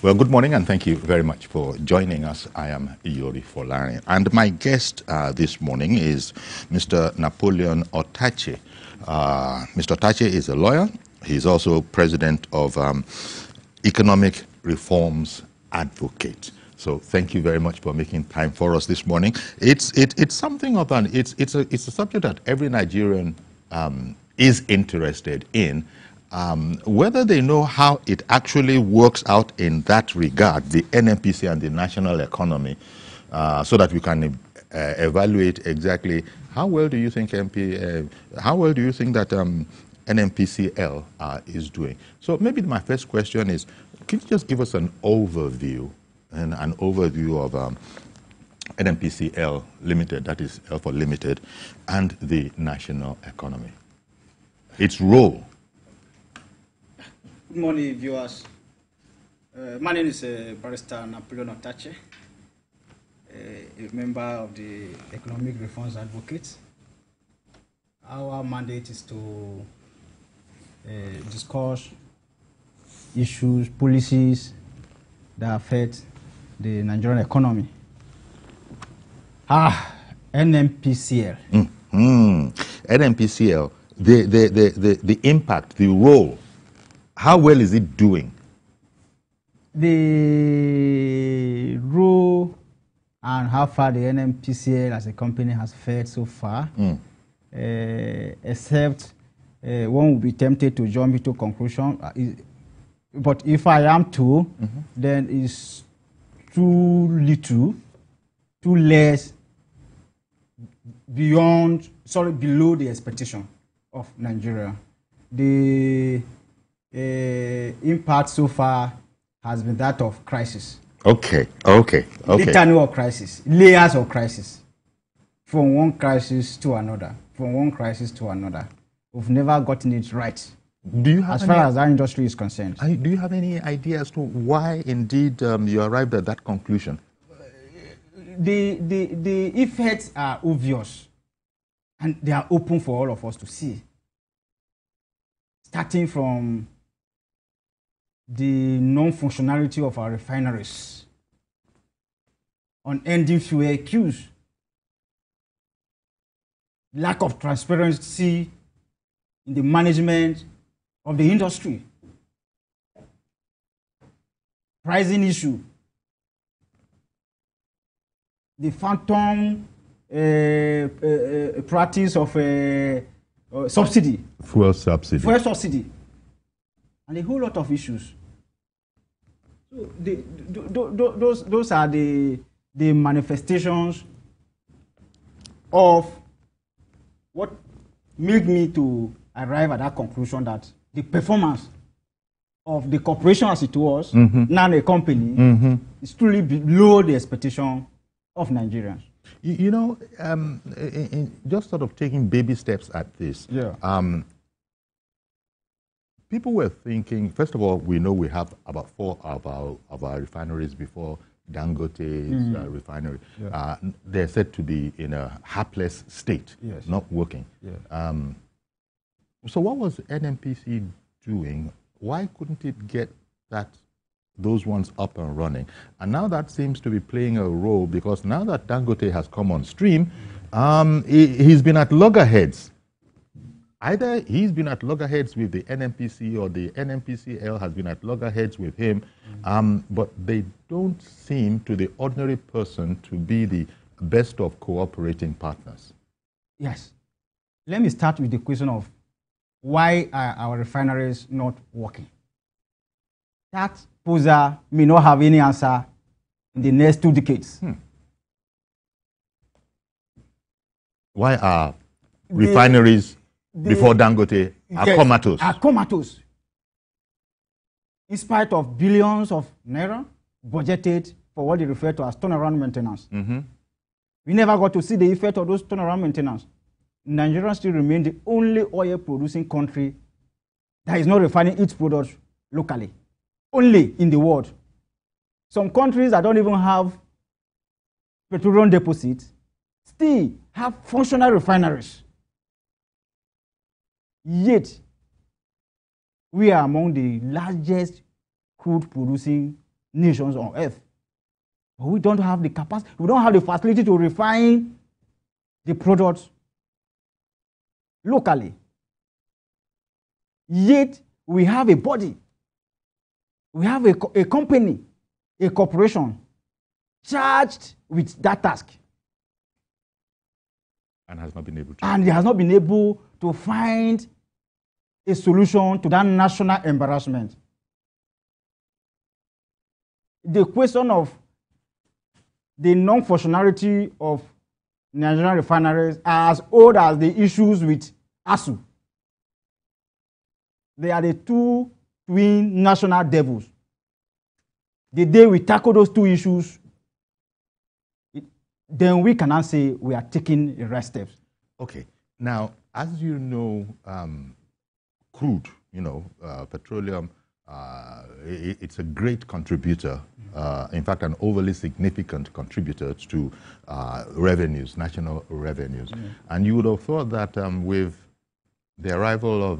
Well, good morning and thank you very much for joining us. I am Iyori Folari, and my guest this morning is Mr. Napoleon Otache. Mr. Otache is a lawyer. He's also president of Economic Reforms Advocate. So thank you very much for making time for us this morning. It's something of an it's a subject that every Nigerian is interested in. Whether they know how it actually works out in that regard, the NNPC and the national economy, so that we can evaluate exactly how well do you think that NNPCL is doing. So maybe my first question is, can you just give us an overview of NNPCL Limited, that is L for Limited, and the national economy, its role? Good morning, viewers. My name is Barrister Napoleon Otache, a member of the Economic Reforms Advocate. Our mandate is to discuss issues, policies that affect the Nigerian economy. NNPCL. NNPCL, the impact, the role. How well is it doing? The role and how far the NNPCL as a company has fared so far, except one will be tempted to jump into conclusion. But if I am to, then it's too little, too less, below the expectation of Nigeria. The impact so far has been that of crisis. Okay. Litany of crisis, layers of crisis, from one crisis to another, We've never gotten it right. Do you have as far as our industry is concerned? Do you have any idea as to why indeed you arrived at that conclusion? The effects are obvious, and they are open for all of us to see. Starting from the non-functionality of our refineries, unending fuel queues, lack of transparency in the management of the industry, pricing issue, the phantom practice of subsidy, fuel subsidy, and a whole lot of issues. So those are the manifestations of what made me to arrive at that conclusion that the performance of the corporation as it was, now a company, is truly below the expectation of Nigerians. You know, just sort of taking baby steps at this. People were thinking, first of all, we know we have about 4 of our refineries before Dangote's refinery. They're said to be in a hapless state, not working. So what was NNPC doing? Why couldn't it get those ones up and running? And now that seems to be playing a role, because now that Dangote has come on stream, he's been at loggerheads. Either he's been at loggerheads with the NNPC or the NNPCL has been at loggerheads with him, but they don't seem to the ordinary person to be the best of cooperating partners. Yes. Let me start with the question of why are our refineries not working? That poser may not have any answer in the next 2 decades. Why are refineries before Dangote comatose? Are comatose. In spite of billions of naira budgeted for what they refer to as turnaround maintenance. We never got to see the effect of those turnaround maintenance. Nigeria still remains the only oil-producing country that is not refining its products locally. Only in the world. Some countries that don't even have petroleum deposits still have functional refineries. Yet, we are among the largest crude producing nations on earth. But we don't have the capacity, we don't have the facility to refine the products locally. Yet we have a body, we have a company, a corporation charged with that task. And has not been able to. And he has not been able to find a solution to that national embarrassment. The question of the non-functionality of Nigerian refineries are as old as the issues with ASU. They are the two twin national devils. The day we tackle those two issues, then we cannot say we are taking the right steps. Okay. Now, as you know, crude, petroleum, it's a great contributor, in fact, an overly significant contributor to revenues, national revenues. And you would have thought that with the arrival of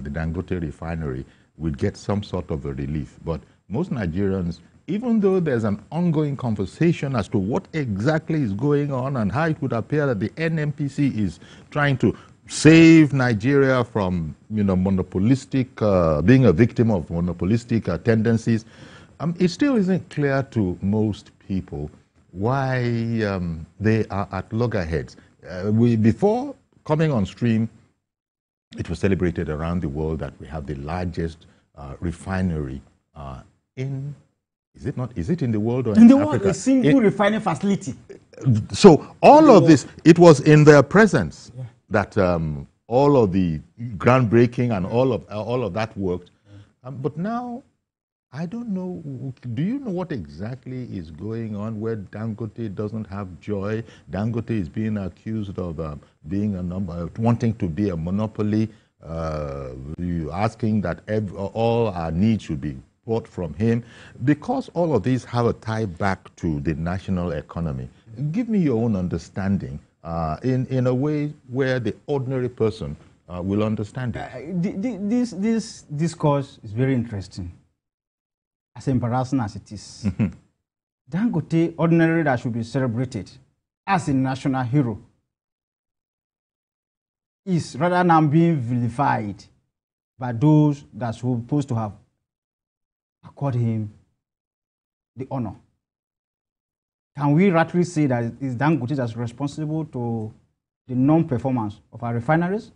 the Dangote refinery, we'd get some sort of a relief. But most Nigerians, even though there's an ongoing conversation as to what exactly is going on and how it would appear that the NNPC is trying to save Nigeria from, monopolistic, being a victim of monopolistic tendencies, it still isn't clear to most people why they are at loggerheads. Before coming on stream, it was celebrated around the world that we have the largest refinery in. Is it in the world or in the Africa? world, a single refining facility. So all of this, it was in their presence that all of the groundbreaking and all of that worked. But now, I don't know. Do you know what exactly is going on where Dangote doesn't have joy? Dangote is being accused of being wanting to be a monopoly. Asking that all our needs should be bought from him, because all of these have a tie back to the national economy. Give me your own understanding in a way where the ordinary person will understand it. This discourse is very interesting, as embarrassing as it is. Dangote, ordinarily, that should be celebrated as a national hero, is rather now being vilified by those that are supposed to have accorded him the honor. Can we rightly say that it is Dangote that's responsible to the non-performance of our refineries?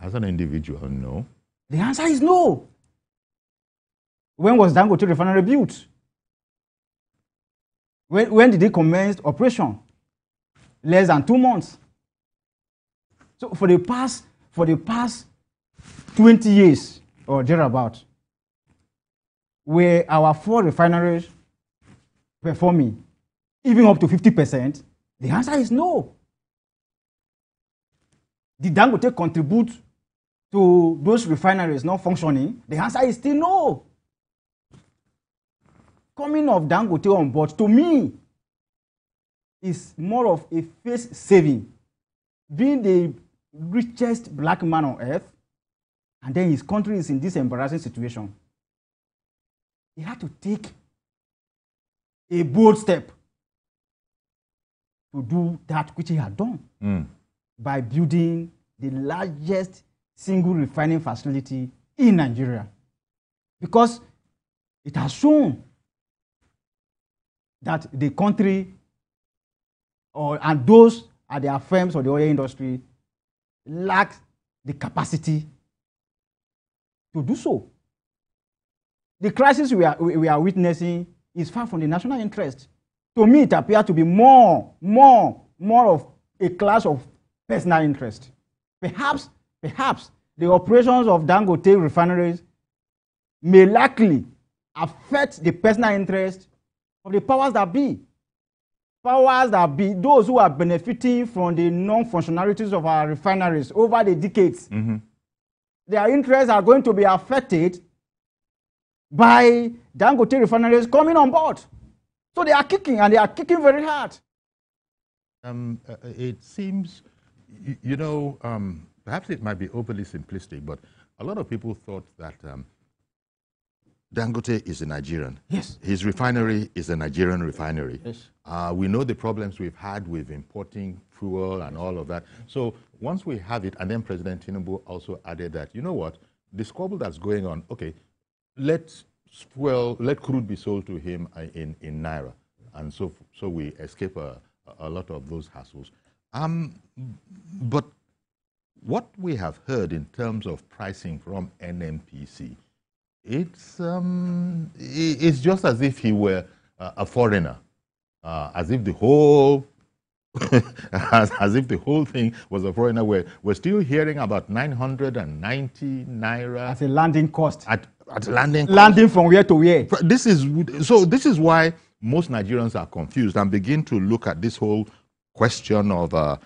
As an individual, no. The answer is no. When was Dangote refinery built? When did it commence operation? Less than 2 months. So for the past 20 years or thereabout, were our 4 refineries performing even up to 50%? The answer is no. Did Dangote contribute to those refineries not functioning? The answer is still no. Coming of Dangote on board, to me, is more of a face saving. Being the richest black man on earth, and then his country is in this embarrassing situation. He had to take a bold step to do that which he had done by building the largest single refining facility in Nigeria. Because it has shown that the country and those at their firms or the oil industry lack the capacity to do so. The crisis we are witnessing is far from the national interest. To me, it appears to be more of a clash of personal interest. Perhaps the operations of Dangote refineries may likely affect the personal interest of the powers that be. Powers that be, those who are benefiting from the non-functionalities of our refineries over the decades. Their interests are going to be affected by Dangote refineries coming on board. So they are kicking, and they are kicking very hard. It seems, perhaps it might be overly simplistic, but a lot of people thought that Dangote is a Nigerian. Yes. His refinery is a Nigerian refinery. Yes. We know the problems we've had with importing fuel and all of that. So once we have it, and then President Tinubu also added that, you know what, the squabble that's going on, okay, let crude be sold to him in Naira. And so we escape a lot of those hassles. But what we have heard in terms of pricing from NNPC, it's just as if he were a foreigner, as if the whole as if the whole thing was a foreigner. We're still hearing about 990 naira as a landing cost. At landing from where to where? This is why most Nigerians are confused and begin to look at this whole question of the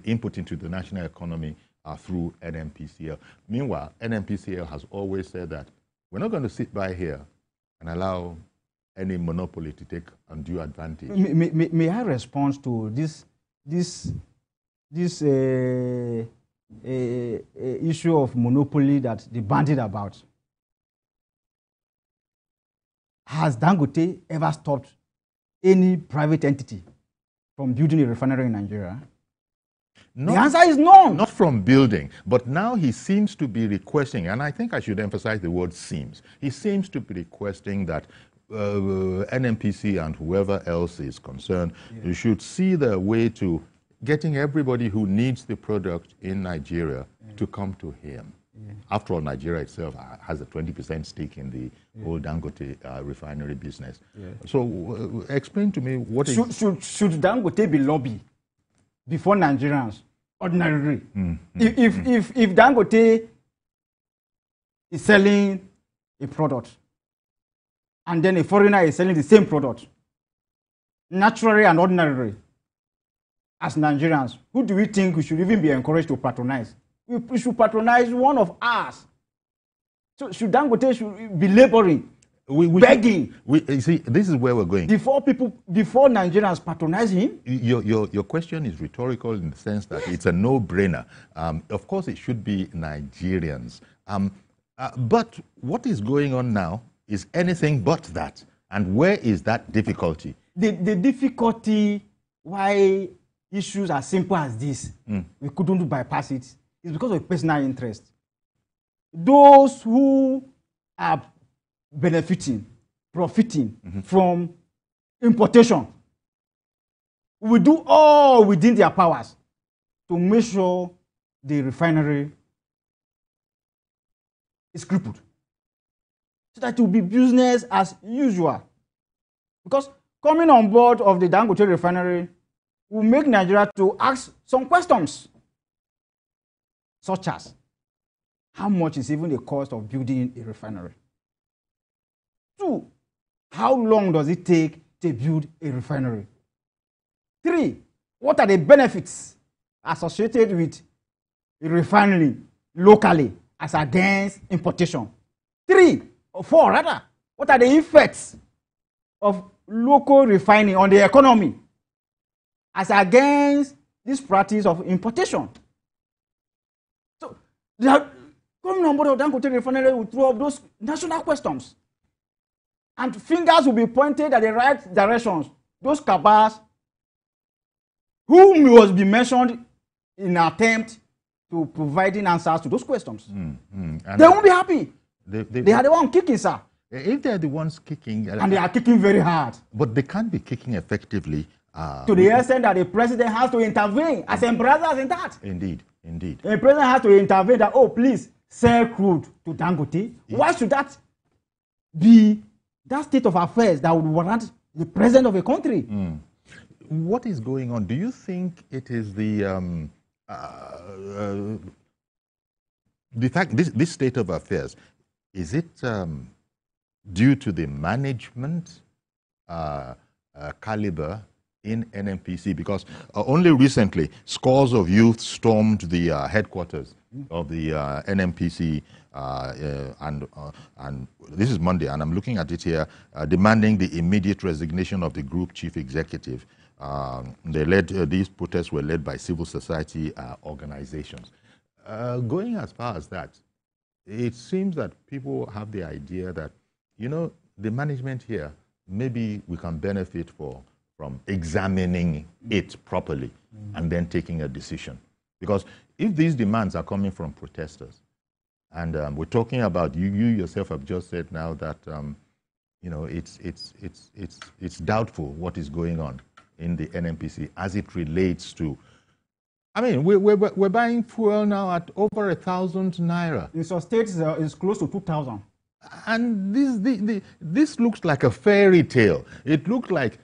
input into the national economy through NNPCL. Meanwhile, NNPCL has always said that we're not going to sit by here and allow any monopoly to take undue advantage. May I respond to this issue of monopoly that they bandied about? Has Dangote ever stopped any private entity from building a refinery in Nigeria? The answer is no. Not from building, but now he seems to be requesting, and I think I should emphasize the word seems. He seems to be requesting that NNPC and whoever else is concerned, you should see the way to getting everybody who needs the product in Nigeria to come to him. After all, Nigeria itself has a 20% stake in the whole Dangote refinery business. So explain to me what should Dangote be lobby before Nigerians ordinarily? If Dangote is selling a product and then a foreigner is selling the same product, naturally and ordinarily, as Nigerians, who do we think we should even be encouraged to patronize? We should patronize one of ours. So should Dangote be laboring, begging? You see, this is where we're going. Before Nigerians patronize him? Your question is rhetorical in the sense that it's a no-brainer. Of course, it should be Nigerians. But what is going on now is anything but that. And where is that difficulty? The difficulty why issues as simple as this, we couldn't bypass it, is because of personal interest. Those who are benefiting, profiting from importation will do all within their powers to make sure the refinery is crippled, so that it will be business as usual. Because coming on board of the Dangote refinery will make Nigeria to ask some questions, such as, how much is even the cost of building a refinery? 2, how long does it take to build a refinery? 3, what are the benefits associated with refining locally as against importation? 4, rather, what are the effects of local refining on the economy as against this practice of importation? So, coming on board of Dangote refinery will throw up those national questions, and fingers will be pointed at the right directions. Those cabals who must be mentioned in an attempt to providing answers to those questions. They won't be happy. They are the ones kicking, sir. If they are the ones kicking, and they are kicking very hard, but they can't be kicking effectively to the extent that the president has to intervene, as embarrassing in that. Indeed. The president has to intervene that, oh, please sell crude to Dangote. Why should that be that state of affairs that would warrant the president of a country? What is going on? Do you think it is the fact this state of affairs, is it due to the management caliber in NNPC? Because only recently, scores of youth stormed the headquarters of the NNPC, and this is Monday, and I'm looking at it here, demanding the immediate resignation of the group chief executive. These protests were led by civil society organizations. Going as far as that, it seems that people have the idea that, you know, the management here, maybe we can benefit from examining it properly and then taking a decision. Because if these demands are coming from protesters, and we're talking about, you yourself have just said now that, you know, it's doubtful what is going on in the NNPC as it relates to, I mean, we're buying fuel now at over 1,000 naira. In some states, it's close to 2,000. And this looks like a fairy tale. It looked like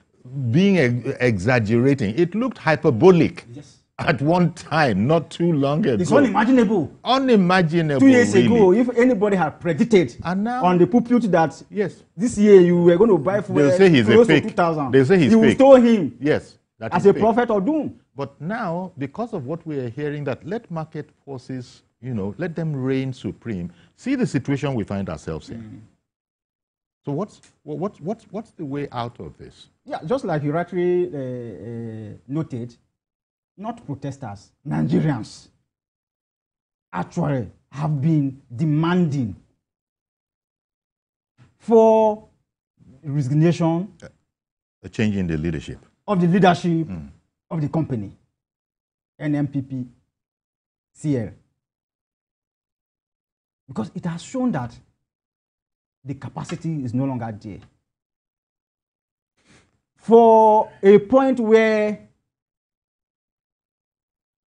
being exaggerating. It looked hyperbolic. Yes. At one time, not too long ago. It's unimaginable. Unimaginable. 2 years really. ago, if anybody had predicted And now, on the pulpit that yes, this year you were going to buy fuel they'll say he's close a fake. to 2,000, They'll say he's you fake. will stole him Yes, that as is a fake. prophet of doom. But now, because of what we are hearing, that let market forces, you know, let them reign supreme. See the situation we find ourselves in. So what's the way out of this? Yeah, just like you rightly noted, not protesters, Nigerians actually have been demanding for resignation, A change in the leadership of the leadership of the company, NNPCL. Because it has shown that the capacity is no longer there. For a point where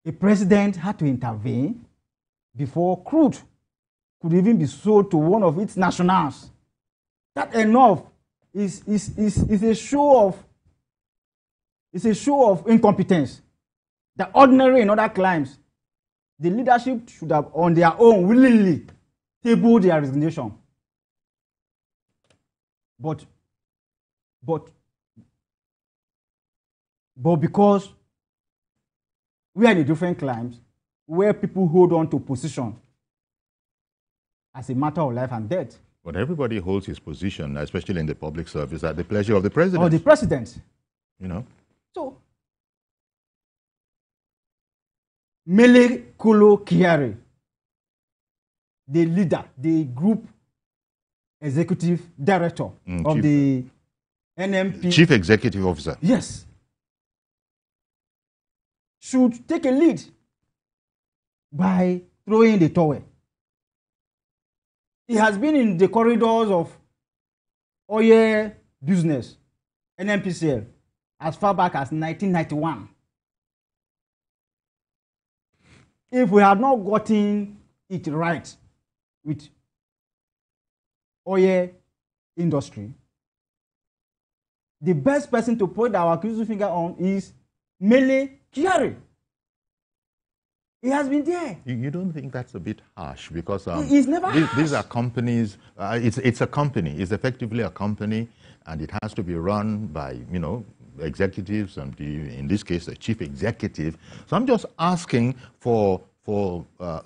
a president had to intervene before crude could even be sold to one of its nationals. That enough is a show of incompetence. The ordinary in other climes, the leadership should have on their own willingly tabled their resignation. But because we are in different climes where people hold on to position as a matter of life and death. But everybody holds his position, especially in the public service, at the pleasure of the president. Or the president. You know? So, Mele Kolo Kyari, the leader, the group executive director of the NNP. Chief Executive Officer. Yes. Should take a lead by throwing the towel. He has been in the corridors of oil business, NNPCL, as far back as 1991. If we had not gotten it right with oil industry, the best person to point our accusing finger on is Mele Kyari. He has been there. You don't think that's a bit harsh? Because he's never these are companies. It's a company. It's effectively a company, and it has to be run by, you know, executives, and in this case, the chief executive. So I'm just asking for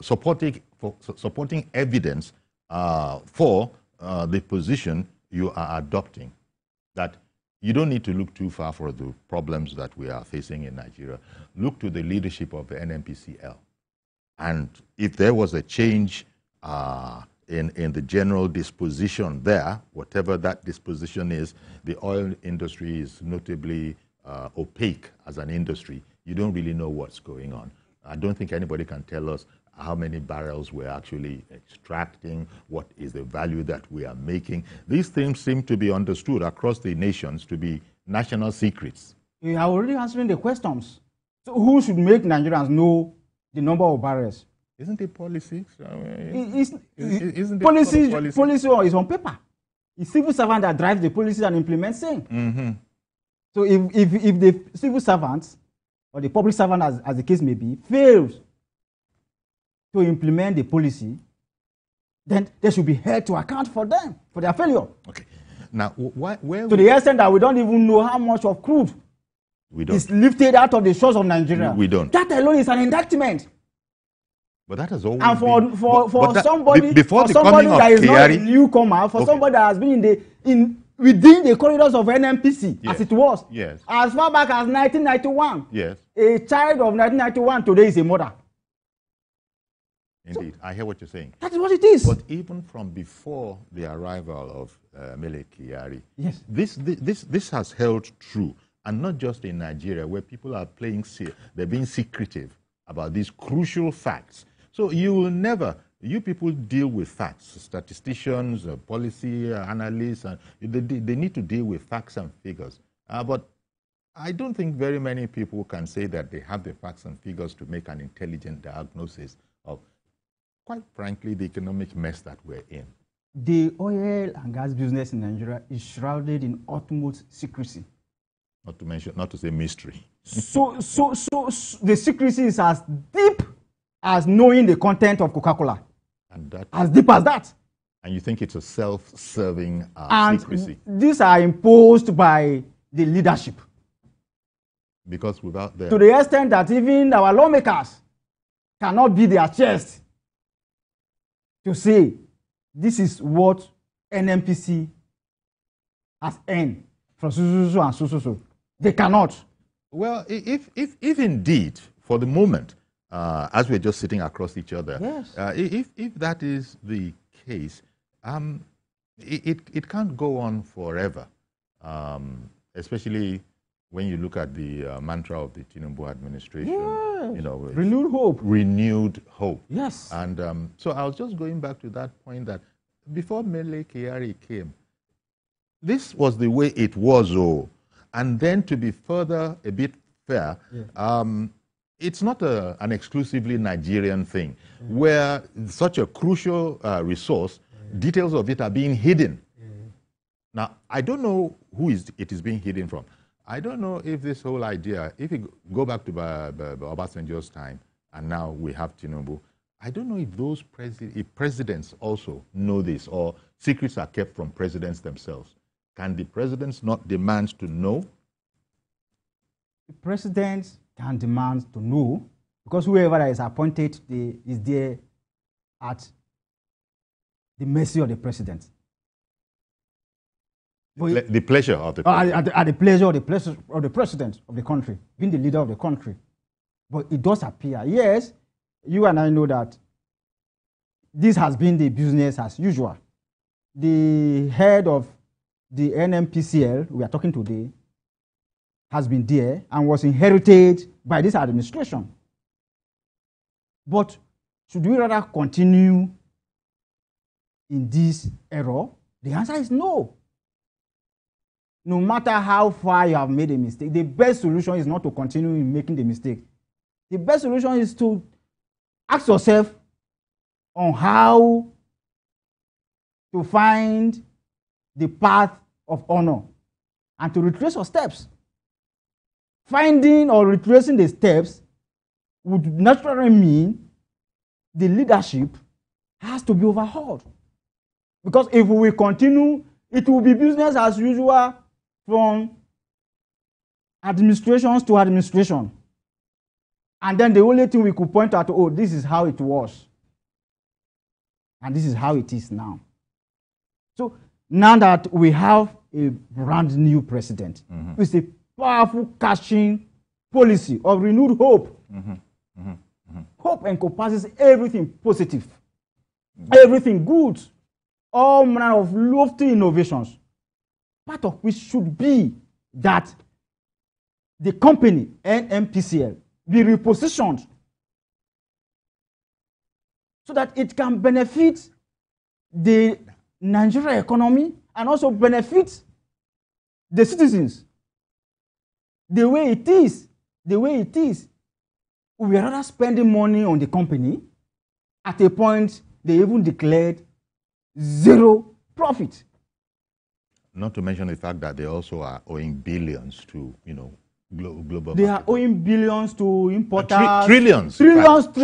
supporting evidence for the position you are adopting. That you don't need to look too far for the problems that we are facing in Nigeria. Look to the leadership of the NNPCL. And if there was a change in the general disposition there, whatever that disposition is, the oil industry is notably opaque as an industry. You don't really know what's going on. I don't think anybody can tell us how many barrels we're actually extracting, what is the value that we are making. These things seem to be understood across the nations to be national secrets. You are already answering the questions. So who should make Nigerians know the number of barrels? Isn't it policy? Isn't policy is on paper. It's civil servant that drives the policy and implements it. So if the civil servants or the public servant, as the case may be, fails to implement the policy, then they should be held to account for them, for their failure. Okay. Now, where to the extent that we don't even know how much of crude is lifted out of the shores of Nigeria. We don't. That alone is an indictment. But that has always and for that, somebody, before for the somebody coming that of is not a newcomer, for somebody that has been within the corridors of NNPC, yes, as it was, yes, as far back as 1991, yes, a child of 1991 today is a mother. Indeed, I hear what you're saying. That is what it is. But even from before the arrival of Mele Kyari, yes, this has held true, and not just in Nigeria, where people are they're being secretive about these crucial facts. So you will never, you people deal with facts, statisticians, policy analysts, and they need to deal with facts and figures. But I don't think very many people can say that they have the facts and figures to make an intelligent diagnosis of, quite frankly, the economic mess that we're in. The oil and gas business in Nigeria is shrouded in utmost secrecy. Not to say mystery. So the secrecy is as deep as knowing the content of Coca-Cola. And that, as deep as that. And you think it's a self-serving secrecy? These are imposed by the leadership. Because without them... To the extent that even our lawmakers cannot beat their chest to say, this is what NNPC has earned from so and so. They cannot. Well, if indeed, for the moment, as we're just sitting across each other, yes. If that is the case, it can't go on forever, especially when you look at the mantra of the Tinubu administration. Yes. You know, renewed hope. Renewed hope. Yes. And so I was just going back to that point that before Mele Kyari came, this was the way it was, and then to be further a bit fair, it's not an exclusively Nigerian thing, where such a crucial resource, details of it are being hidden. Now, I don't know who it is being hidden from. I don't know if this whole idea, if you go back to Obasanjo's time, and now we have Tinubu, I don't know if those presidents also know this, or secrets are kept from presidents themselves. Can the presidents not demand to know? The presidents can demand to know, because whoever is appointed is there at the mercy of the president. The pleasure of the president. At the pleasure of the president of the country, being the leader of the country. But it does appear, yes, you and I know that this has been the business as usual. The head of the NNPCL, we are talking today, has been there and was inherited by this administration. But should we rather continue in this error? The answer is no. No matter how far you have made a mistake, the best solution is not to continue in making the mistake. The best solution is to ask yourself on how to find the path of honor and to retrace your steps. Finding or retracing the steps would naturally mean the leadership has to be overhauled. Because if we continue, it will be business as usual from administrations to administration. And then the only thing we could point out, oh, this is how it was. And this is how it is now. So now that we have a brand new president, with a powerful cashing policy of renewed hope. Hope encompasses everything positive, everything good, all manner of lofty innovations, part of which should be that the company, NNPCL, be repositioned so that it can benefit the Nigerian economy and also benefit the citizens. The way it is, we are rather spending money on the company. At a point, they even declared zero profit. Not to mention the fact that they also are owing billions to, global. They are owing billions to importers. Trillions, not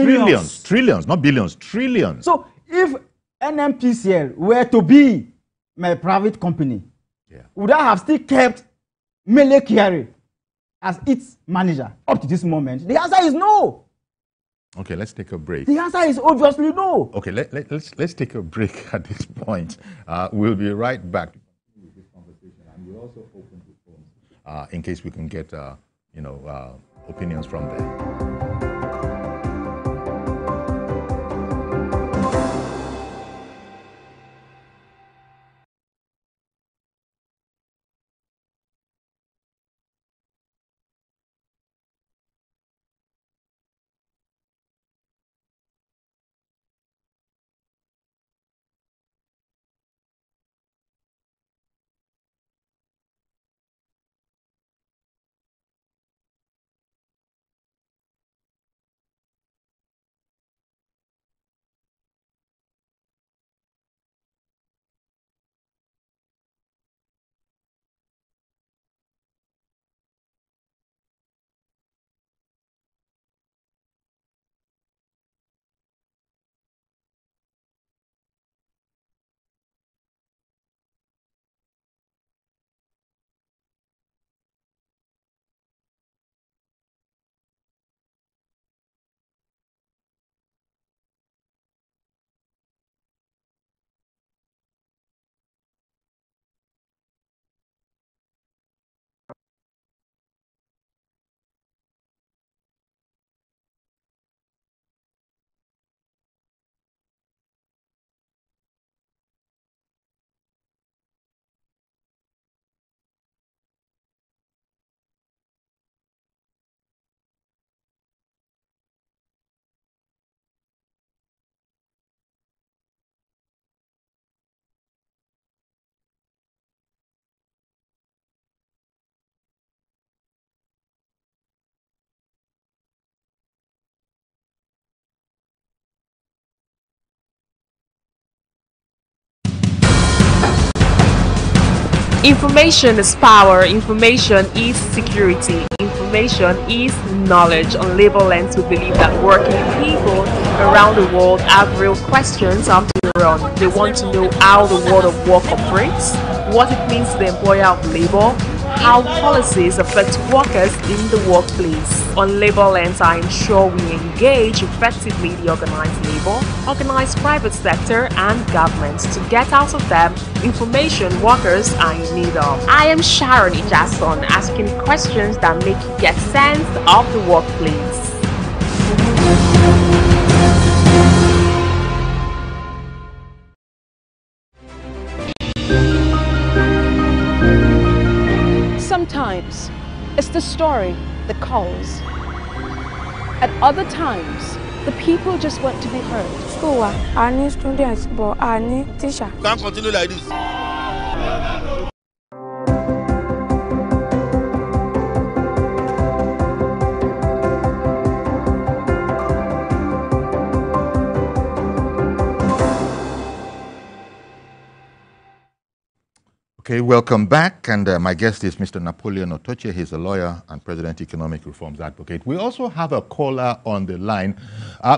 billions, trillions. So if NNPCL were to be my private company, would I have still kept Mele Kyari as its manager up to this moment? The answer is no. Okay, let's take a break. The answer is obviously no. Okay, let's take a break at this point. We'll be right back with this conversation, and we'll also open the phones in case we can get opinions from there. Information is power, information is security, information is knowledge. On Labor Lens, we believe that working people around the world have real questions after run. They want to know how the world of work operates, what it means to the employer of labor, how policies affect workers in the workplace. On Labor Lens, I ensure we engage effectively the organized labor, organized private sector, and government to get out of them information workers are in need of. I am Sharon Ijason, asking questions that make you get sense of the workplace. Sometimes it's the story that calls. At other times, the people just want to be heard. School, I need students, but I need teacher. Can't continue like this. Okay, welcome back, and my guest is Mr. Napoleon Otoche. He's a lawyer and President Economic Reforms Advocate. We also have a caller on the line.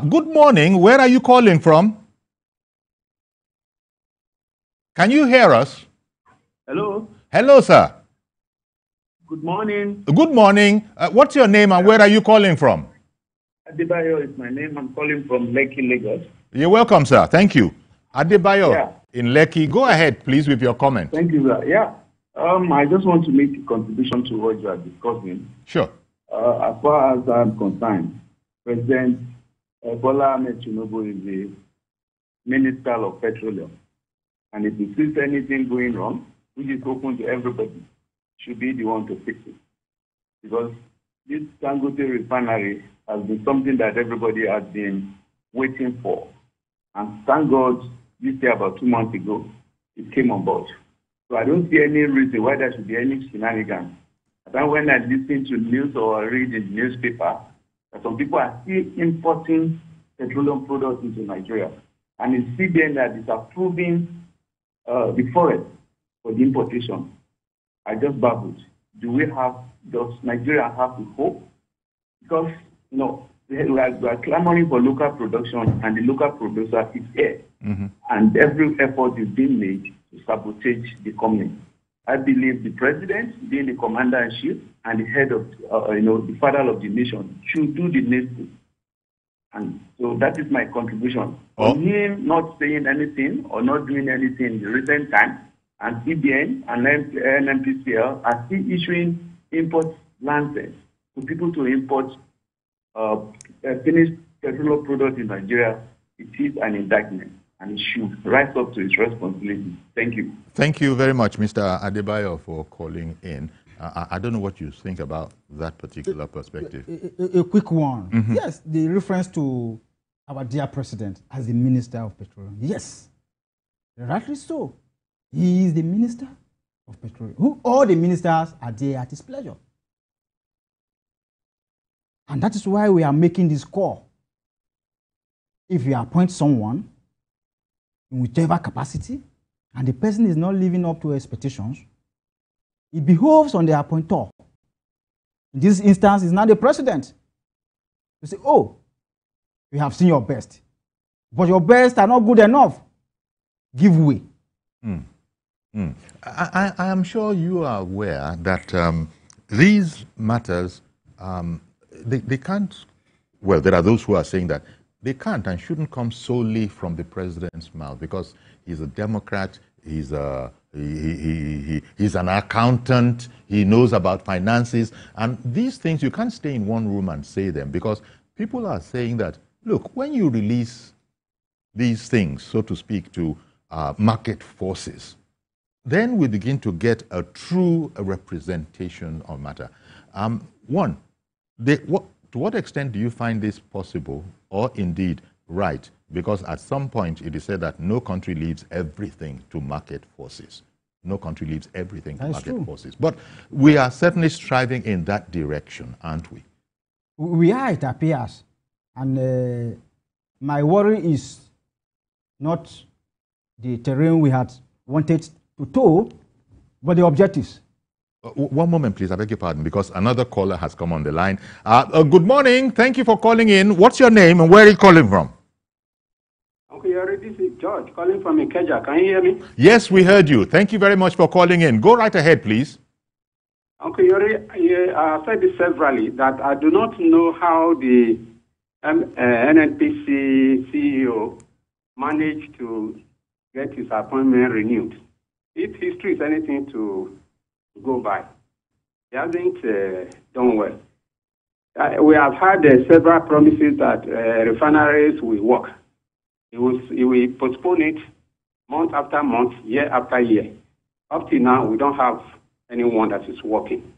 Good morning. Where are you calling from? Can you hear us? Hello. Hello, sir. Good morning. Good morning. What's your name and where are you calling from? Adebayo is my name. I'm calling from Lekki, Lagos. You're welcome, sir. Thank you. Adebayo. Yeah. In Lekki. Go ahead, please, with your comment. Thank you, sir. Yeah. I just want to make a contribution to what you are discussing. Sure. As far as I'm concerned, President Bola Ahmed Tinubu is the Minister of Petroleum. And if he sees anything going wrong, which is open to everybody, should be the one to fix it. Because this Dangote refinery has been something that everybody has been waiting for. And thank God, this year, about 2 months ago, it came on board. So I don't see any reason why there should be any shenanigans. And when I listen to news or read in the newspaper, that some people are still importing petroleum products into Nigeria. And it's CBN that is approving the forest for the importation. I just babbled. Does Nigeria have the hope? Because, we are clamoring for local production, and the local producer is here. Mm-hmm. And every effort is being made to sabotage the company. I believe the president, being the commander-in-chief and the head of, the father of the nation, should do the needful. And so that is my contribution. On him not saying anything or not doing anything in the recent time, and CBN and NNPCL are still issuing import licenses to people to import finished petroleum products in Nigeria. It is an indictment, and it should rise up to its responsibility. Thank you. Thank you very much, Mr. Adebayo, for calling in. I don't know what you think about that particular perspective. A quick one. Mm-hmm. Yes, the reference to our dear president as the Minister of Petroleum. Yes, rightly so. He is the Minister of Petroleum. All the ministers are there at his pleasure. And that is why we are making this call. If you appoint someone in whichever capacity, and the person is not living up to expectations, it behoves on the appointer. In this instance, it's not the president. You say, oh, we have seen your best, but your best are not good enough. Give way. I am sure you are aware that these matters, they can't, well, there are those who are saying that they can't and shouldn't come solely from the president's mouth because he's a Democrat, he's an accountant, he knows about finances, and these things, you can't stay in one room and say them because people are saying that, look, when you release these things, so to speak, to market forces, then we begin to get a true representation of matter. One, to what extent do you find this possible or indeed right? Because at some point it is said that no country leaves everything to market forces. No country leaves everything to market forces. But we are certainly striving in that direction, aren't we? We are, it appears. And my worry is not the terrain we had wanted to tow, but the objectives. One moment, please. I beg your pardon, because another caller has come on the line. Good morning. Thank you for calling in. What's your name and where are you calling from? Okay, this is George calling from Ikeja. Can you hear me? Yes, we heard you. Thank you very much for calling in. Go right ahead, please. Okay, I said this severally, that I do not know how the NNPC CEO managed to get his appointment renewed. If history is anything to go by, he hasn't done well. We have had several promises that refineries will work. He will postpone it month after month, year after year. Up till now, we don't have anyone that is working.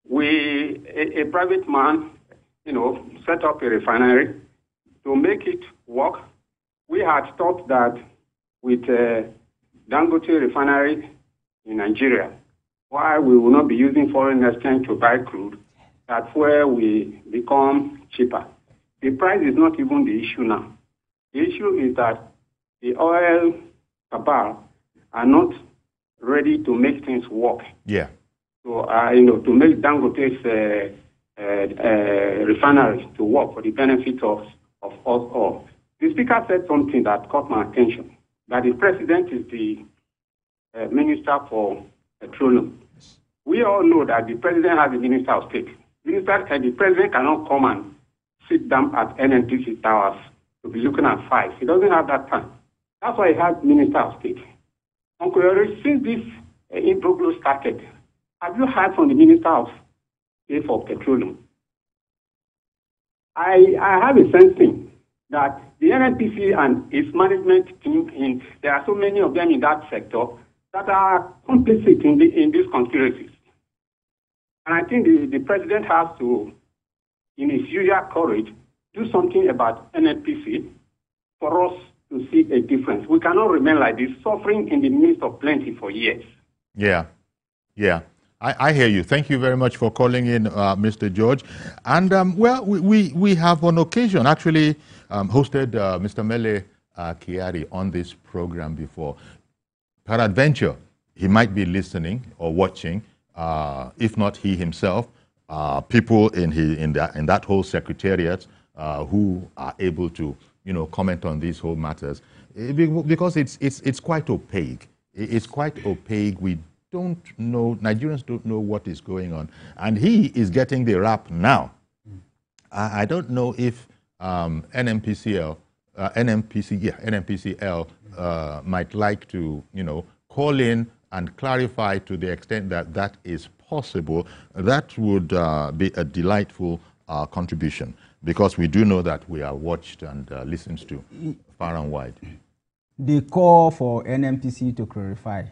A private man, set up a refinery to make it work. We had thought that with Dangote refinery in Nigeria, why we will not be using foreign exchange to buy crude, that's where we become cheaper. The price is not even the issue now. The issue is that the oil cabal are not ready to make things work. Yeah. So, to make Dangote's refinery to work for the benefit of us all. The speaker said something that caught my attention, that the president is the minister for petroleum. We all know that the president has a minister of state. The president cannot come and sit down at NNPC towers to be looking at files. He doesn't have that time. That's why he has minister of state. Uncle Yori, since this imbroglio started, have you heard from the minister of state for petroleum? I have a sensing that the NNPC and its management team, there are so many of them in that sector that are complicit in these conspiracies. And I think the president has to, in his usual courage, do something about NNPC for us to see a difference. We cannot remain like this, suffering in the midst of plenty for years. Yeah. I hear you. Thank you very much for calling in, Mr. George. And, we have on occasion actually hosted Mr. Mele Kyari on this program before. Peradventure, he might be listening or watching, if not he himself, people in that whole secretariat who are able to, comment on these whole matters, because it's quite opaque. It's quite opaque. We don't know, Nigerians don't know what is going on. And he is getting the rap now. I don't know if NNPCL might like to, call in and clarify to the extent that that is possible. That would be a delightful contribution, because we do know that we are watched and listened to far and wide. The call for NNPC to clarify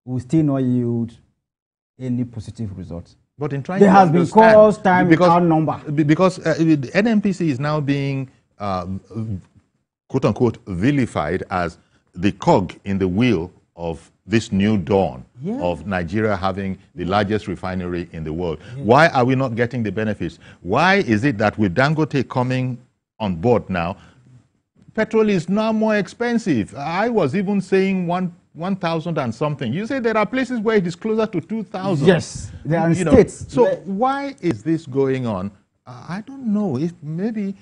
will still not yield any positive results. But in trying there has been calls time without number. Because the NNPC is now being, quote unquote, vilified as the cog in the wheel of this new dawn of Nigeria having the largest refinery in the world. Why are we not getting the benefits? Why is it that with Dangote coming on board now, petrol is now more expensive? I was even saying 1,000 and something. You say there are places where it is closer to 2,000. Yes, there are states. So why is this going on? I don't know. If maybe,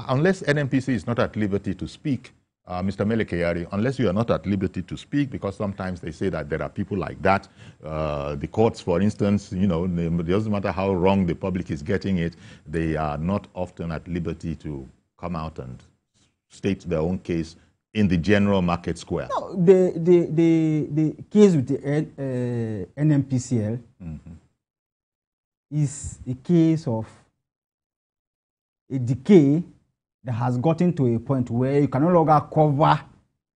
unless NNPC is not at liberty to speak, Mr. Mele Kyari, unless you are not at liberty to speak, because sometimes they say that there are people like that. The courts, for instance, it doesn't matter how wrong the public is getting it, they are not often at liberty to come out and state their own case in the general market square. No, the case with the NNPCL is a case of a decay that has gotten to a point where you can no longer cover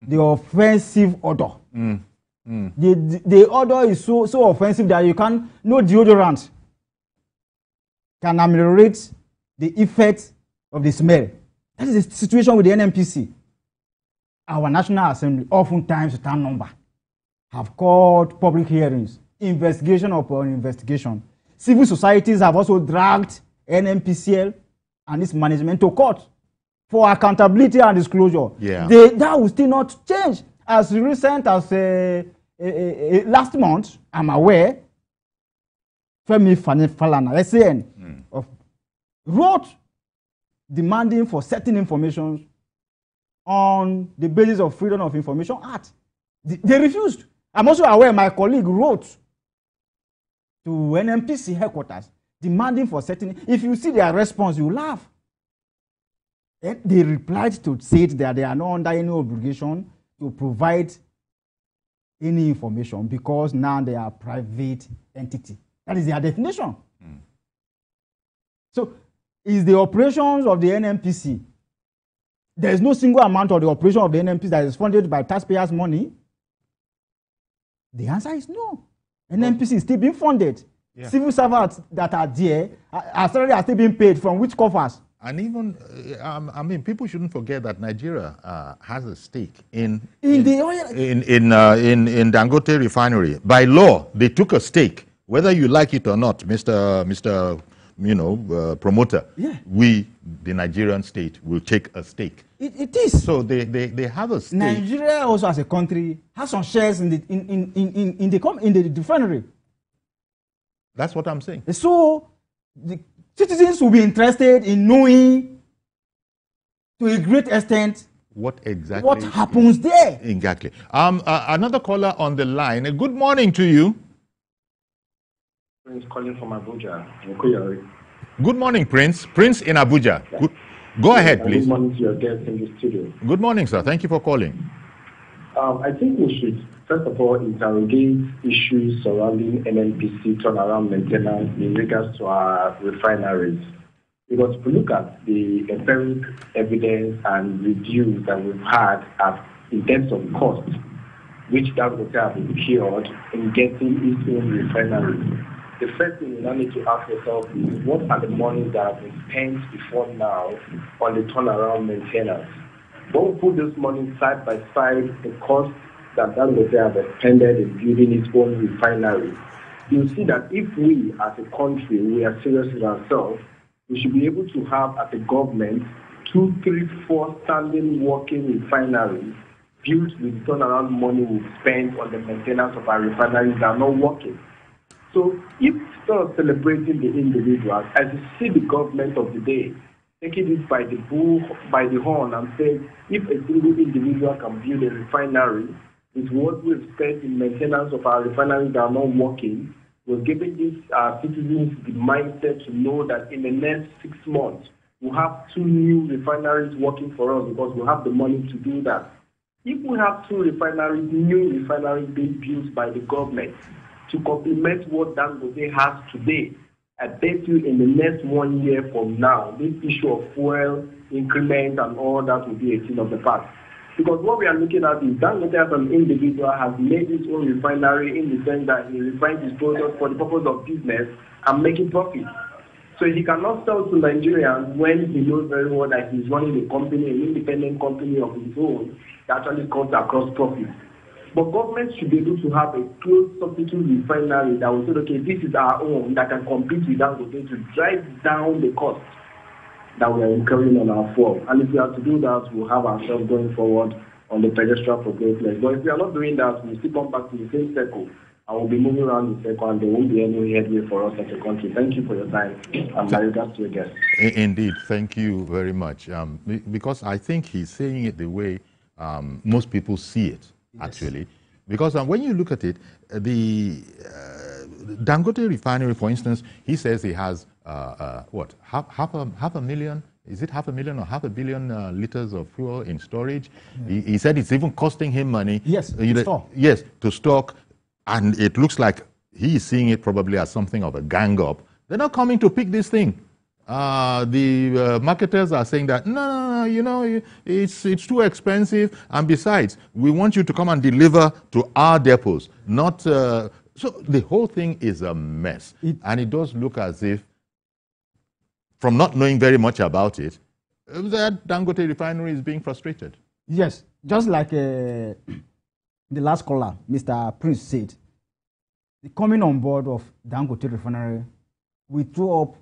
the offensive odor. The odor is so offensive that you can, no deodorant can ameliorate the effect of the smell. That is the situation with the NNPC. Our National Assembly, oftentimes without number, have called public hearings, investigation upon investigation. Civil societies have also dragged NNPCL and its management to court for accountability and disclosure. Yeah. That will still not change. As recent as last month, I'm aware, Femi Falana, SAN, wrote demanding for certain information on the basis of Freedom of Information Act. They refused. I'm also aware my colleague wrote to NNPC headquarters demanding for certain. If you see their response, you laugh. And they replied to say that they are not under any obligation to provide any information because now they are a private entity. That is their definition. So, is the operations of the NNPC, there is no single amount of the operation of the NNPC that is funded by taxpayers' money? The answer is no. NNPC is still being funded. Yeah. Civil servants that are there are still being paid from which coffers? And even, I mean, people shouldn't forget that Nigeria has a stake in Dangote refinery. By law, they took a stake, whether you like it or not, Mr. Promoter. Yeah. We, the Nigerian state, will take a stake. It is. So they have a stake. Nigeria also, as a country, has some shares in the refinery. That's what I'm saying. So the citizens will be interested in knowing, to a great extent, what happens there. Exactly. Another caller on the line. Good morning to you. Prince calling from Abuja. Good morning, Prince. Prince in Abuja. Yeah. Go ahead, please. Good morning to your guests in the studio. Good morning, sir. Thank you for calling. I think we should, first of all, interrogate issues surrounding NNPC turnaround maintenance in regards to our refineries. Because if we look at the empiric evidence and reviews that we've had in terms of cost, which Dangote have incurred in getting its own refineries, the first thing you now need to ask yourself is, what are the monies that have been spent before now on the turnaround maintenance? Don't put this money side by side the cost that Dangote have expended in building its own refinery. You'll see that if we, as a country, we are serious with ourselves, we should be able to have, as a government, 2, 3, 4 standing working refineries built with turnaround money we've spent on the maintenance of our refineries that are not working. So if instead of celebrating the individuals, as you see the government of the day, taking it by the horn and saying, if a single individual can build a refinery with what we've spent in maintenance of our refineries that are not working, we're giving these citizens the mindset to know that in the next 6 months, we'll have 2 new refineries working for us because we have the money to do that. If we have 2 refineries, new refineries being built by the government, to complement what Dangote has today, I bet you in the next 1 year from now, this issue of fuel increment and all that will be a thing of the past. Because what we are looking at is Dangote as an individual has made his own refinery in the sense that he refines his products for the purpose of business and making profit. So he cannot sell to Nigerians when he knows very well that he's running a company, an independent company of his own that actually comes across profit. But government should be able to have a close substitute refinery that will say, okay, this is our own that can compete with Dangote to drive down the cost that we are incurring on our fuel. And if we have to do that, we'll have ourselves going forward on the pedestal progressiveness. But if we are not doing that, we'll still come back to the same circle. And we'll be moving around the circle and there won't be any headway for us as a country. Thank you for your time. And my regards to your guest. Indeed, thank you very much. Because I think he's saying it the way most people see it. Yes. Actually, because when you look at it, the Dangote refinery, for instance, he says he has half a million? Is it 500,000 or 500 million liters of fuel in storage? He said it's even costing him money. Yes, to stock, and it looks like he is seeing it probably as something of a gang up. They're not coming to pick this thing. The marketers are saying that no, it's too expensive, and besides, we want you to come and deliver to our depots, not. So the whole thing is a mess, and it does look as if, from not knowing very much about it, that Dangote refinery is being frustrated. Yes, just like the last caller, Mr. Prince said, the coming on board of Dangote refinery, we threw up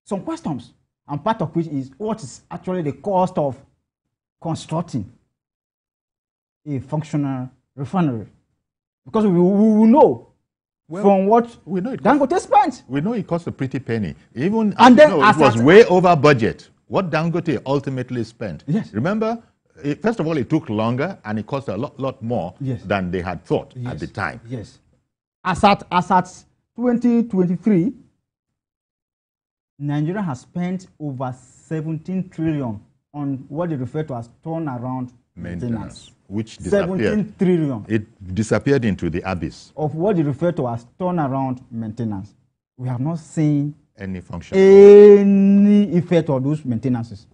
some questions, and part of which is what is actually the cost of constructing a functional refinery. Because we will know from what we know it Dangote spent. We know it cost a pretty penny. Even and then it was way over budget. What Dangote ultimately spent. Yes. Remember, first of all, it took longer and it cost a lot more than they had thought at the time. Yes. As at 2023, Nigeria has spent over 17 trillion on what they refer to as turnaround maintenance. Which disappeared. 17 trillion. It disappeared into the abyss. Of what they refer to as turnaround maintenance. We have not seen any function, any effect of those maintenances.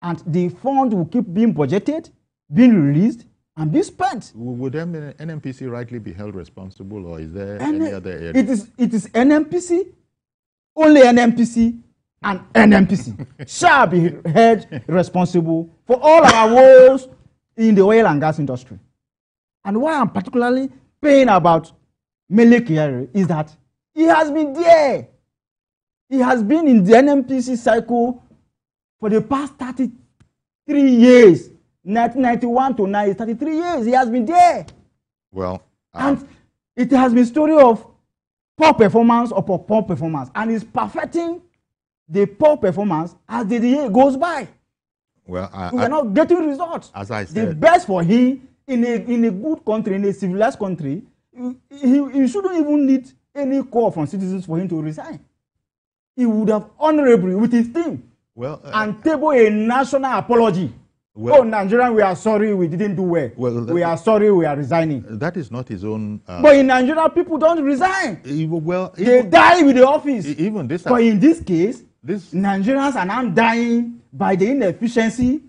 And the fund will keep being budgeted, being released, and be spent. Would NNPC rightly be held responsible, or is there any other area? It is NNPC, only NNPC, and NNPC shall be held responsible for all our woes in the oil and gas industry. And why I'm particularly pained about Mele Kyari is that he has been there. He has been in the NNPC cycle for the past 33 years. 1991 to now is 33 years. He has been there. Well, and it has been a story of poor performance or poor performance. And he's perfecting the poor performance as the year goes by. Well, we are not getting results. As I said, the best for him in a good country, in a civilized country, he shouldn't even need any call from citizens for him to resign. He would have honorably with his team and table a national apology. Oh, Nigerian, we are sorry we didn't do well. We are sorry we are resigning. That is not his own. But in Nigeria, people don't resign. They die with the office. Even this. But in this case, Nigerians are now dying by the inefficiency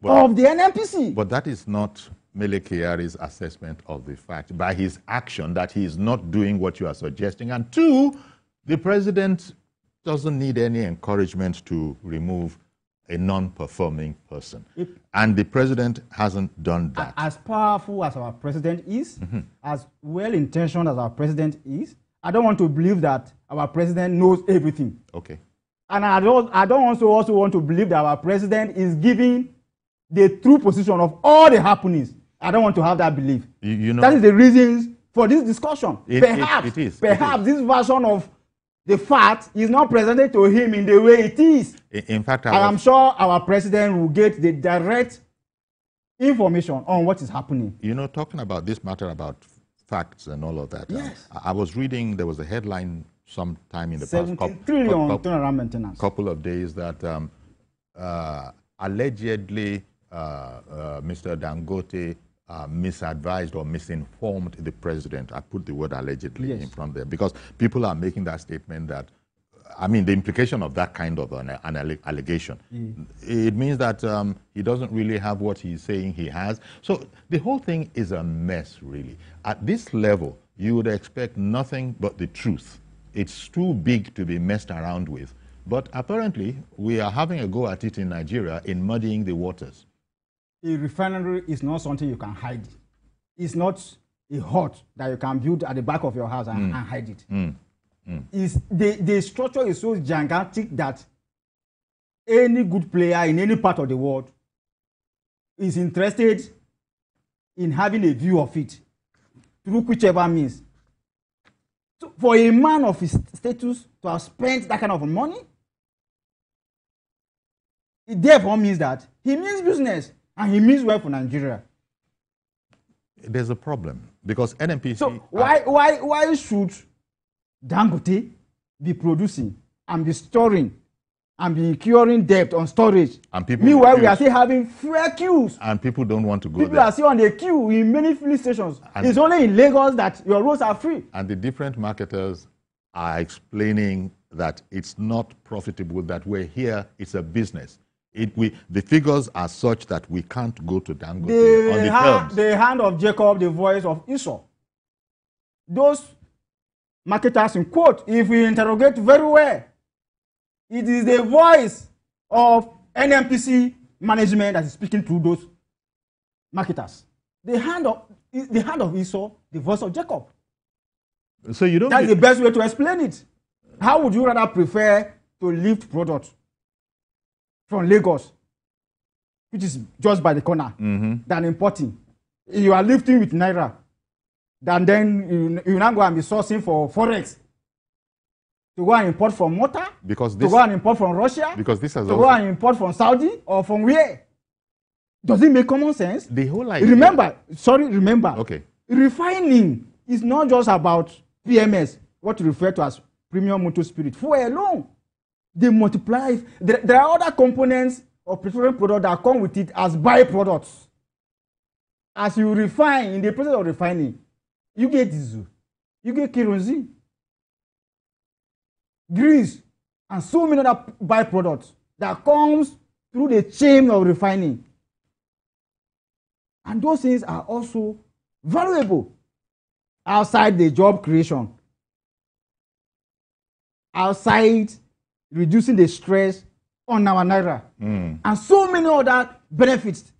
of the NNPC. But that is not Mele Kyari's assessment of the fact by his action that he is not doing what you are suggesting. And two, the president doesn't need any encouragement to remove a non-performing person. And the president hasn't done that. As powerful as our president is, as well-intentioned as our president is, I don't want to believe that our president knows everything. Okay. And I don't also want to believe that our president is giving the true position of all the happenings. I don't want to have that belief. You know, that is the reasons for this discussion. Perhaps this version of the fact is not presented to him in the way it is. In fact, I am sure our president will get the direct information on what is happening. You know, talking about this matter about facts and all of that. Yes. I was reading, there was a headline sometime in the past 17 trillion turnaround maintenance. Couple of days that allegedly Mr. Dangote misadvised or misinformed the president. I put the word allegedly in front there because people are making that statement that, I mean, the implication of that kind of an allegation, it means that he doesn't really have what he's saying he has. So the whole thing is a mess, really. At this level, you would expect nothing but the truth. It's too big to be messed around with. But apparently, we are having a go at it in Nigeria in muddying the waters. A refinery is not something you can hide. It's not a hut that you can build at the back of your house and hide it. The structure is so gigantic that any good player in any part of the world is interested in having a view of it through whichever means. So for a man of his status to have spent that kind of money, it therefore means that he means business. And he means well for Nigeria. There's a problem because NNPC. So why should Dangote be producing and be storing and be incurring debt on storage? And people meanwhile, we are still having fair queues. And people don't want to go people there. Are still on the queue in many filling stations. And it's only in Lagos that your roads are free. And the different marketers are explaining that it's not profitable, that we're here, it's a business. The figures are such that we can't go to Dangote on the terms. The hand of Jacob, the voice of Esau. Those marketers in quote, if we interrogate very well, it is the voice of NNPC management that is speaking through those marketers. The hand of Esau, the voice of Jacob. So you don't. That's the best way to explain it. How would you rather prefer to lift products from Lagos, which is just by the corner, than importing? you are lifting with Naira, then you now go and be sourcing for Forex. To go and import from Malta? Because this, to go and import from Russia? Because this has to go and import from Saudi or from where? Does it make common sense? The whole idea. Remember. Okay. Refining is not just about PMS, what you refer to as premium motor spirit. For alone, they multiply. There are other components of petroleum product that come with it as byproducts. As you refine, in the process of refining, you get diesel, you get kerosene, grease, and so many other byproducts that comes through the chain of refining. And those things are also valuable outside the job creation, outside reducing the stress on our Naira, and so many other benefits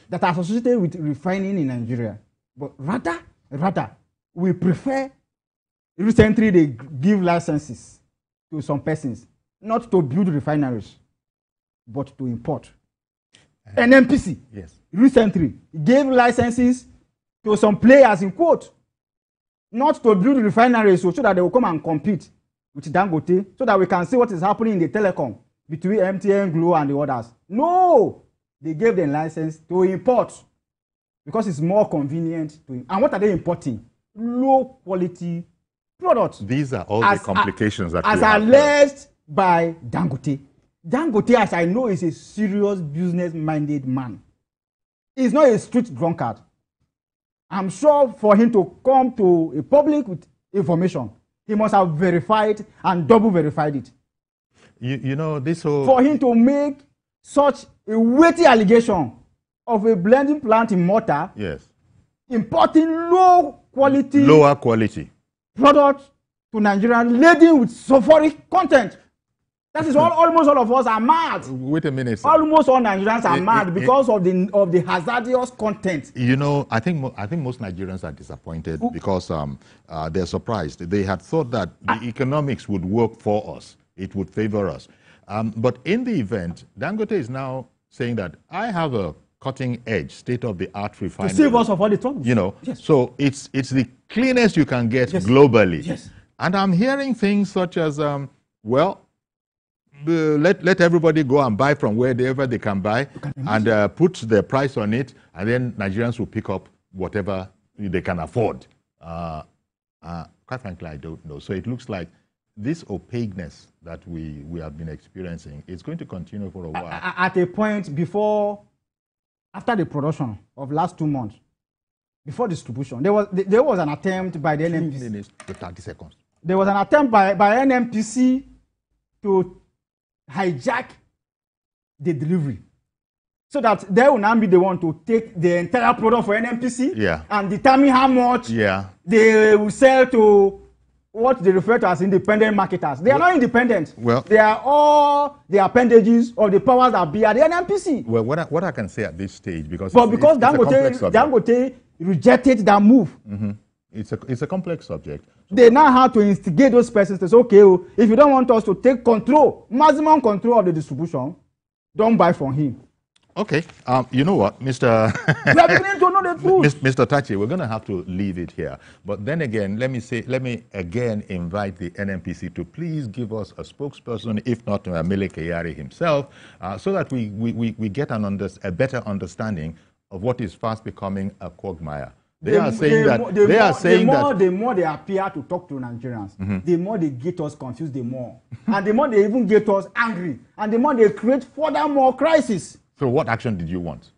that are associated with refining in Nigeria. But rather, we prefer, recently they give licenses to some persons, not to build refineries, but to import. NNPC, yes, recently gave licenses to some players, in quote, not to build refineries so that they will come and compete with Dangote, so that we can see what is happening in the telecom between MTN, Glo, and the others. No, they gave them license to import because it's more convenient to. And what are they importing? Low quality products. These are all the complications that as alleged by Dangote. Dangote, as I know, is a serious business-minded man. He's not a street drunkard. I'm sure for him to come to a public with information, he must have verified and double verified it. You know, this whole... For him to make such a weighty allegation of a blending plant in Malta, yes, importing lower quality products to Nigeria laden with sulfuric content. That is almost all of us are mad. Wait a minute, sir. Almost all Nigerians are mad because of the hazardous content. You know, I think most Nigerians are disappointed because they're surprised. They had thought that the economics would work for us. It would favor us. But in the event, Dangote is now saying that I have a cutting-edge, state-of-the-art refinery. To save us of all the troubles. You know, yes. So it's the cleanest you can get yes. globally. Yes. And I'm hearing things such as, let everybody go and buy from wherever they can buy and put their price on it, and then Nigerians will pick up whatever they can afford. Quite frankly, I don't know. So it looks like this opaqueness that we have been experiencing is going to continue for a while. At a point after the production of last 2 months, before distribution, there was an attempt by the NNPC. 2 minutes to 30 seconds. There was an attempt by NNPC to hijack the delivery, so that they will now be the one to take the entire product for NNPC and determine how much they will sell to what they refer to as independent marketers. They are not independent. Well, they are all the appendages of the powers that be at the NNPC. Well, what I can say at this stage, because Dangote rejected that move. Mm-hmm. It's a complex subject. They now have to instigate those persons to say, okay, if you don't want us to take control, maximum control of the distribution, don't buy from him. Okay. You know what, Mr. We are beginning to know the truth. Mr. Tachi, we're going to have to leave it here. But then again, let me again invite the NNPC to please give us a spokesperson, if not Mele Kyari himself, so that we get a better understanding of what is fast becoming a quagmire. The more they appear to talk to Nigerians, the more they get us confused, the more. And the more they even get us angry. And the more they create further more crisis. So what action did you want?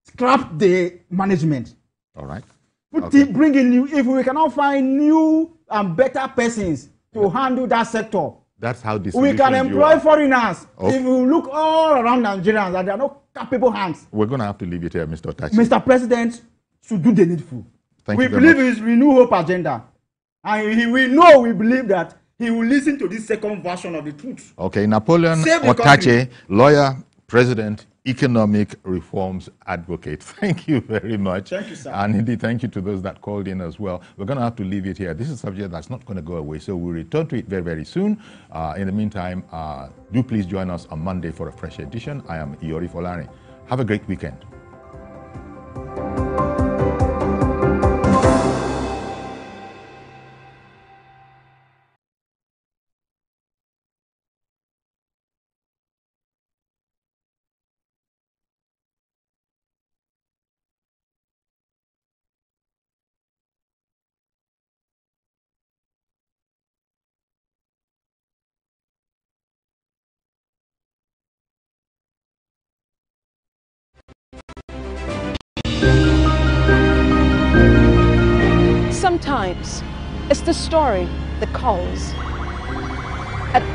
Scrap the management. All right. Bring in new, if we cannot find new and better persons to handle that sector. That's how this. We can employ foreigners. Okay. If you look all around Nigerians, and there are no capable hands. We're going to have to leave it here, Mr. Tachi. Mr. President should do the needful. We believe his Renew Hope agenda. And we believe that he will listen to this second version of the truth. Okay, Napoleon Otache, lawyer, president, economic reforms advocate. Thank you very much. Thank you, sir. And indeed, thank you to those that called in as well. We're going to have to leave it here. This is a subject that's not going to go away, so we'll return to it very, very soon. In the meantime, do please join us on Monday for a fresh edition. I am Iyori Folari. Have a great weekend. Sometimes it's the story that calls.